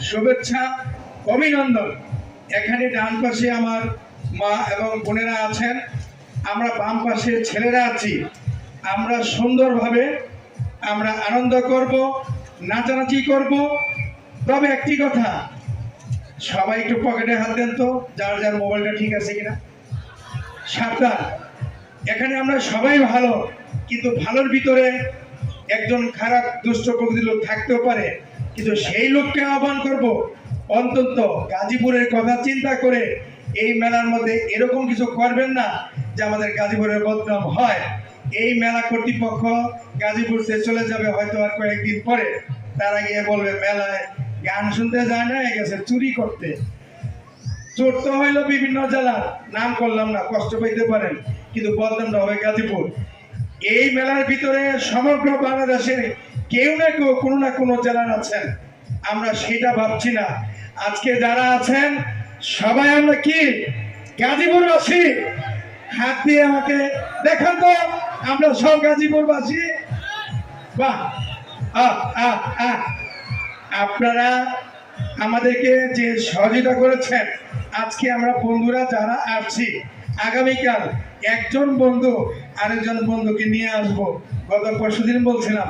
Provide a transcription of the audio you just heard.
শুভেচ্ছা, অভিনন্দন। এখানে ডান পাশে আমার মা এবং বোনেরা আছেন, আমরা বাম পাশে ছেলেরা আছি। আমরা সুন্দরভাবে আমরা আনন্দ করব, নাচানাচি করব। তবে একটি কথা, সবাই একটু পকেটে হাত দেন তো, যার যার মোবাইলটা ঠিক আছে কিনা। সাবধান, এখানে আমরা সবাই ভালো, কিন্তু ভালোর ভিতরে একজন খারাপ দুষ্ট প্রকৃতির লোক থাকতেও পারে, কিন্তু সেই লোককে আহ্বান করব অন্তত গাজীপুরের কথা চিন্তা করে এই মেলার মধ্যে এরকম কিছু করবেন না যে আমাদের গাজীপুরের বদনাম হয়। এই মেলা কর্তৃপক্ষ গাজীপুরতে চলে যাবে হয়তো আর কয়েকদিন পরে, তারা গিয়ে বলবে মেলায় গান শুনতে যায় না, গেছে চুরি করতে। চোর তো হইলো বিভিন্ন জেলার, নাম করলাম না, কষ্ট পেতে পারেন, কিন্তু বদনামটা হবে গাজীপুর। এই মেলার ভিতরে সমগ্র বাংলাদেশের কেউ না কেউ কোনো না কোনো জেলার আছেন, আমরা সেটা ভাবছি না। আজকে যারা আছেন সবাই আমরা কি গাজীপুরবাসী? হাত দিয়ে আমাকে দেখান তো, আমরা সব গাজীপুরবাসী। বাহ, আহ আহ আহ আপনারা আমাদেরকে যে সহযোগিতা করেছেন, আজকে আমরা বন্ধুরা যারা আসছি, আগামীকাল একজন বন্ধু আরেকজন বন্ধুকে নিয়ে আসবো। গত পরশুদিন বলছিলাম